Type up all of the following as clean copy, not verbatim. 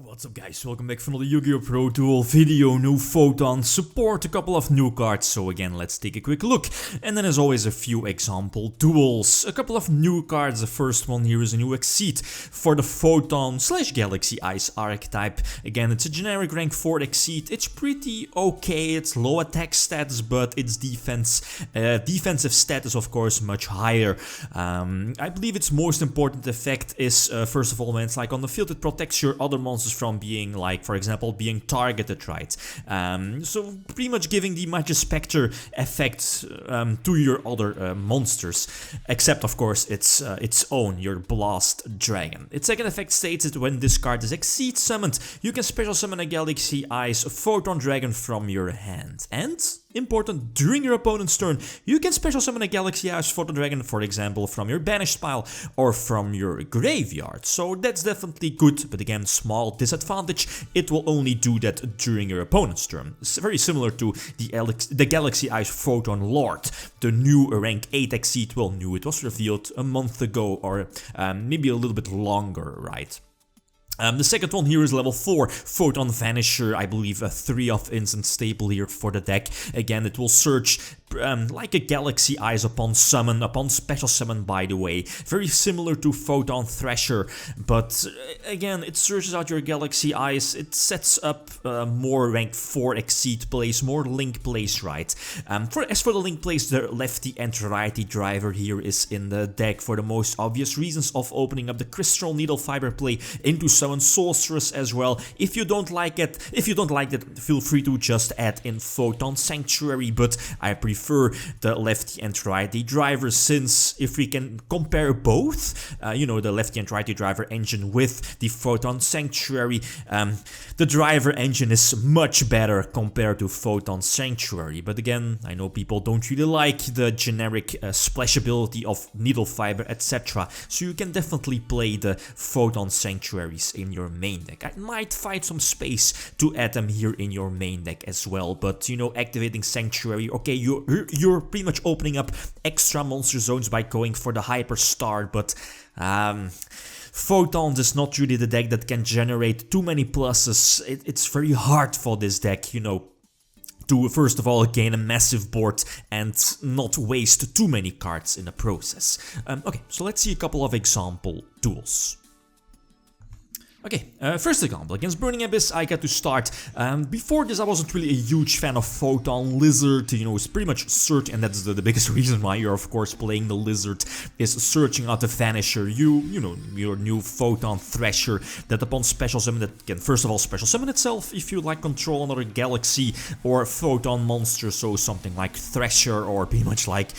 What's up guys, welcome back for another YgoPro duel video, new Photon support, a couple of new cards, so again let's take a quick look. And then as always a few example duels, a couple of new cards. The first one here is a new Exceed for the Photon/Galaxy-Eyes archetype. Again, it's a generic rank 4 Exceed, it's pretty okay, it's low attack stats, but its defensive stat is of course much higher. I believe its most important effect is, first of all, when it's like on the field, it protects your other monsters from being, like, for example, being targeted, right? So pretty much giving the Magic Spectre effect to your other monsters, except of course its own, your Blast Dragon. Its second effect states that when this card is Exceed summoned, you can special summon a Galaxy-Eyes Photon Dragon from your hand. And important, during your opponent's turn, you can special summon a Galaxy-Eyes Photon Dragon, for example, from your banished pile or from your graveyard. So that's definitely good, but again, small disadvantage. It will only do that during your opponent's turn. It's very similar to the Galaxy-Eyes Photon Lord, the new rank 8 Exceed. Well, new, it was revealed a month ago, or maybe a little bit longer, right? The second one here is level 4, Photon Vanisher, I believe a 3 of instant staple here for the deck. Again, it will search like a Galaxy-Eyes upon special summon, by the way. Very similar to Photon Thresher, but again, it searches out your Galaxy-Eyes, it sets up more rank 4 Exceed plays, more link plays, right? As for the link plays, the lefty and righty driver here is in the deck for the most obvious reasons of opening up the Crystal Needle Fiber play into summon Sorceress as well. If you don't like it, feel free to just add in Photon Sanctuary, but I prefer the lefty and righty driver, since if we can compare both, you know, the lefty and righty driver engine with the Photon Sanctuary, the driver engine is much better compared to Photon Sanctuary. But again, I know people don't really like the generic splashability of Needle Fiber, etc. So you can definitely play the Photon Sanctuaries in your main deck. I might find some space to add them here in your main deck as well, but you know, activating Sanctuary, okay, you're pretty much opening up extra monster zones by going for the Hyper Star, but Photons is not really the deck that can generate too many pluses. It's very hard for this deck, you know, to first of all gain a massive board and not waste too many cards in the process. Okay, so let's see a couple of example duels. Okay, first example, against Burning Abyss, I got to start. Before this, I wasn't really a huge fan of Photon Lizard, you know, it's pretty much search, and that's the biggest reason why you're, of course, playing the Lizard, is searching out the Vanisher, you know, your new Photon Thresher, that upon special summon, that can first of all special summon itself if you like control another galaxy or Photon monster, so something like Thresher or pretty much like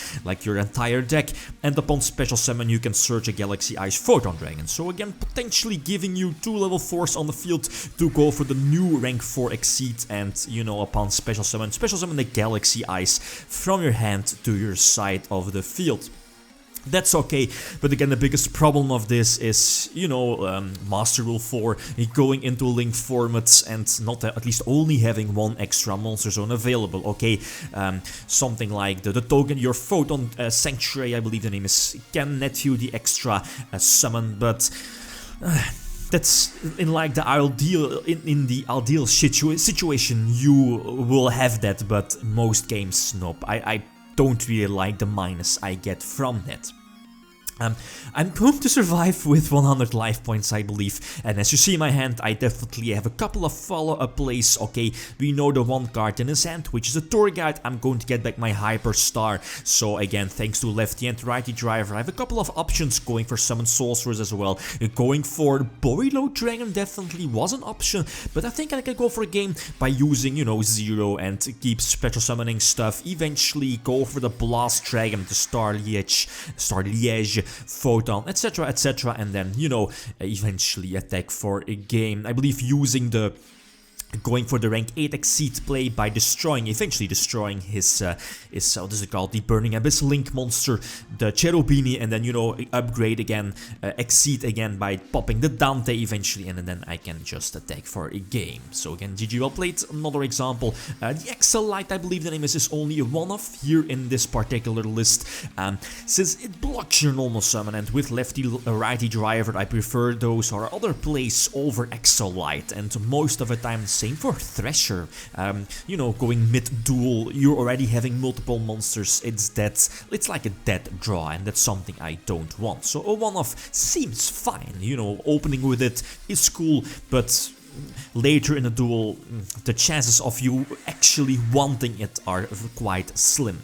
your entire deck, and upon special summon you can search a Galaxy-Eyes Photon Dragon, so again, potentially giving you 2 level 4s on the field to go for the new rank 4 Exceed, and you know, upon special summon the Galaxy-Eyes from your hand to your side of the field. That's okay, but again, the biggest problem of this is, you know, Master Rule 4, going into link formats and not at least only having one extra monster zone available, okay? Something like the token, your Photon Sanctuary, I believe the name is, can net you the extra summon, but that's in like the ideal, in the ideal situation you will have that, but most games nope. I don't really like the minus I get from that. I'm going to survive with 100 life points, I believe, and as you see in my hand, I definitely have a couple of follow-up plays. Okay, we know the one card in his hand, which is a tour guide. I'm going to get back my Hyper Star, so again, thanks to lefty and righty driver, I have a couple of options going for Summon Sorcerers as well. Going for Boilo Dragon definitely was an option, but I think I can go for a game by using, you know, 0 and keep special summoning stuff. Eventually go for the Blast Dragon, the Starliege, Photon, etc, and then, you know, eventually attack for a game. I believe using the going for the rank 8 Exceed play by eventually destroying his what is it called, the Burning Abyss Link monster, the Cherubini, and then, you know, upgrade again, Exceed again by popping the Dante eventually, and then I can just attack for a game. So again, GG well played. Another example, the XL Light, I believe the name is only a one-off here in this particular list, since it blocks your normal summon, and with lefty righty driver I prefer those or other plays over XL Light, and most of the time same for Thresher. You know, going mid-duel, you're already having multiple monsters, it's like a dead draw, and that's something I don't want. So a one-off seems fine, you know, opening with it is cool, but later in a duel, the chances of you actually wanting it are quite slim.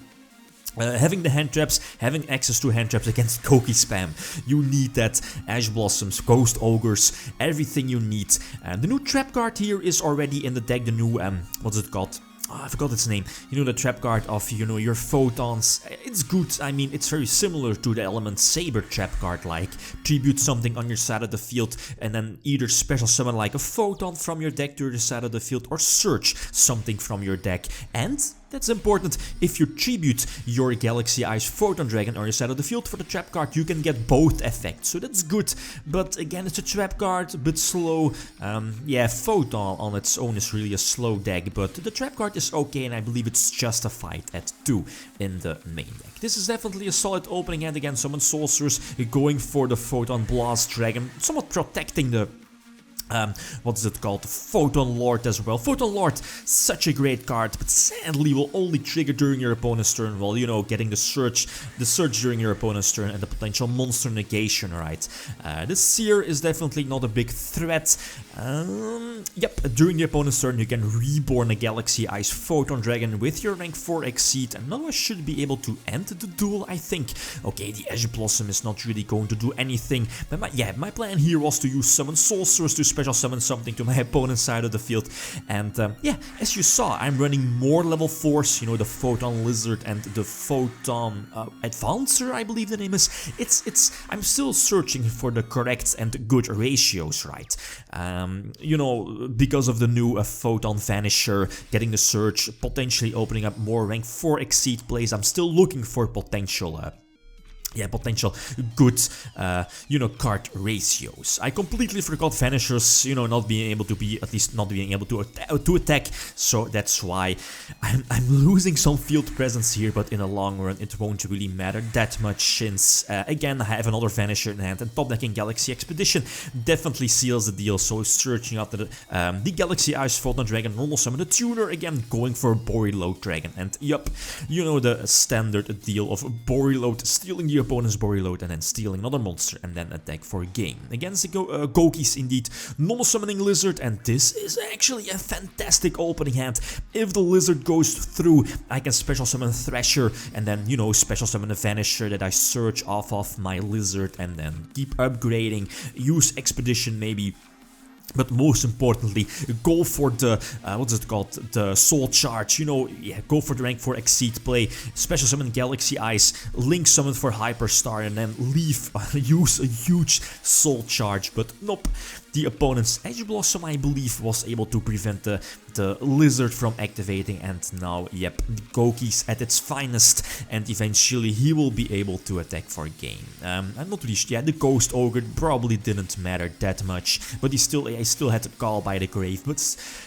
Having the hand traps, having access to hand traps against Koki spam, you need that. Ash Blossoms, Ghost Ogres, everything you need. The new trap card here is already in the deck, the new, what's it called? Oh, I forgot its name. You know, the trap card of, you know, your photons. It's good. I mean, it's very similar to the Element Saber trap card, like tribute something on your side of the field and then either special summon like a photon from your deck to the side of the field or search something from your deck. And that's important, if you tribute your Galaxy-Eyes Photon Dragon on your side of the field for the trap card, you can get both effects, so that's good. But again, it's a trap card, a bit slow. Yeah, Photon on its own is really a slow deck, but the trap card is okay, and I believe it's justified at 2 in the main deck. This is definitely a solid opening hand against Summon Sorcerers, going for the Photon Blast Dragon, somewhat protecting the what is it called, Photon Lord as well. Photon Lord, such a great card, but sadly will only trigger during your opponent's turn, while, you know, getting the search during your opponent's turn and the potential monster negation, right? This Seer is definitely not a big threat. Yep, during the opponent's turn you can reborn a Galaxy-Eyes Photon Dragon with your rank 4 Exceed, and now I should be able to end the duel, I think. Okay, the Ash Blossom is not really going to do anything, but my plan here was to use Summon Sorcerers to special summon something to my opponent's side of the field, and yeah, as you saw, I'm running more level 4s, you know, the Photon Lizard and the Photon Advancer, I believe the name is. I'm still searching for the correct and good ratios, right? You know, because of the new Photon Vanisher, getting the search, potentially opening up more rank 4 Exceed plays, I'm still looking for potential good, you know, card ratios. I completely forgot Vanishers, you know, not being able to attack, so that's why I'm losing some field presence here, but in the long run it won't really matter that much, since, again, I have another Vanisher in hand, and top decking Galaxy Expedition definitely seals the deal, so searching after the Galaxy-Eyes Photon Dragon, normal summon the Tuner, again, going for Boriload Dragon, and yup, you know, the standard deal of Boriload, stealing the opponent's Boriload and then stealing another monster and then attack for a game. Against the Gokis, indeed, normal summoning Lizard, and this is actually a fantastic opening hand. If the Lizard goes through, I can special summon Thresher and then, you know, special summon a Vanisher that I search off of my Lizard and then keep upgrading, use Expedition maybe. But most importantly, go for the, what's it called, the Soul Charge, you know, yeah, go for the rank 4 Exceed play, special summon Galaxy-Eyes, Link summon for Hyperstar, and then use a huge Soul Charge, but nope. The opponent's Ash Blossom, I believe, was able to prevent the Lizard from activating, and now, yep, the Goki's at its finest, and eventually he will be able to attack for a game. I'm not really sure, yeah, the Ghost Ogre probably didn't matter that much, but I still had to call by the grave, but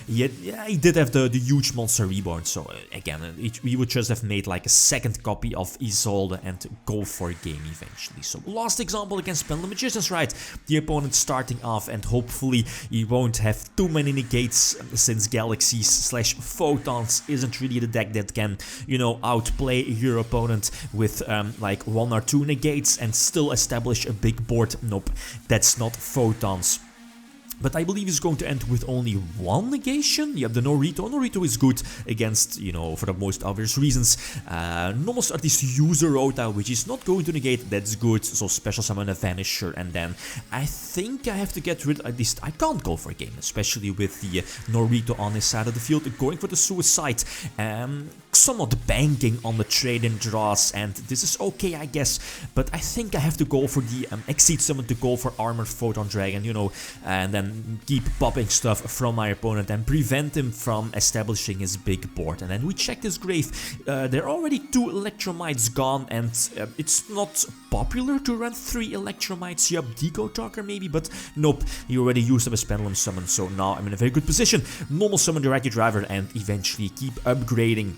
yeah, he did have the huge monster reborn, so again, we would just have made like a second copy of Isolde and go for a game eventually. So last example against Pendulum Magicians, right? The opponent starting off, and hopefully he won't have too many negates, since Galaxies/Photons isn't really the deck that can, you know, outplay your opponent with like 1 or 2 negates and still establish a big board. Nope, that's not Photons. But I believe he's going to end with only 1 negation. You have the Norito. Norito is good against, you know, for the most obvious reasons. Nomos at least use a Rota, which is not going to negate. That's good. So special summon a Vanisher. And then I think I have to get rid, at least I can't go for a game, especially with the Norito on his side of the field, going for the Suicide. somewhat banking on the trade-in draws, and this is okay, I guess, but I think I have to go for the Exceed Summon to go for Armored Photon Dragon, you know, and then keep popping stuff from my opponent and prevent him from establishing his big board. And then we check his grave. There are already 2 Electromites gone, and it's not popular to run 3 Electromites. Yup, Deco Talker maybe, but nope, he already used up his Pendulum Summon, so now I'm in a very good position. Normal summon the Raggy Driver and eventually keep upgrading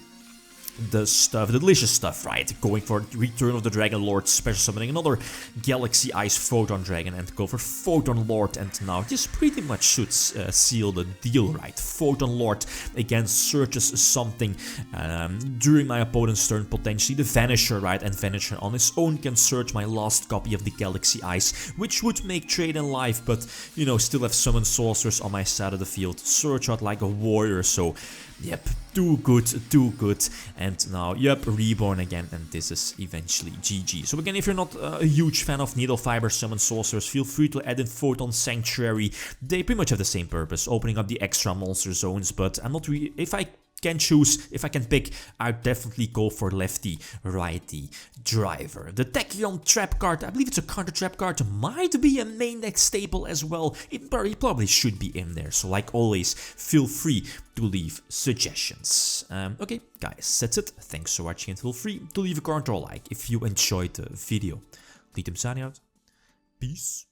the stuff, the delicious stuff, right? Going for Return of the Dragon Lord, special summoning another Galaxy-Eyes Photon Dragon and go for Photon Lord, and now this pretty much should seal the deal, right? Photon Lord again searches something during my opponent's turn, potentially the Vanisher, right? And Vanisher on his own can search my last copy of the Galaxy-Eyes, which would make trade in life, but you know, still have Summon Sorcerers on my side of the field, search out like a warrior, so yep, too good, too good. And now, yep, Reborn again, and this is eventually GG. So again, if you're not a huge fan of Needle Fiber Summon Sorcerers, feel free to add in Photon Sanctuary. They pretty much have the same purpose, opening up the extra monster zones, but I'm not really, if I can choose, if I can pick, I'd definitely go for Lefty Righty Driver. The Tachyon Trap card, I believe it's a counter trap card, might be a main deck staple as well. It probably should be in there, so like always, feel free to leave suggestions. Okay, guys, that's it. Thanks for watching, and feel free to leave a comment or a like if you enjoyed the video. Lithium signing out. Peace.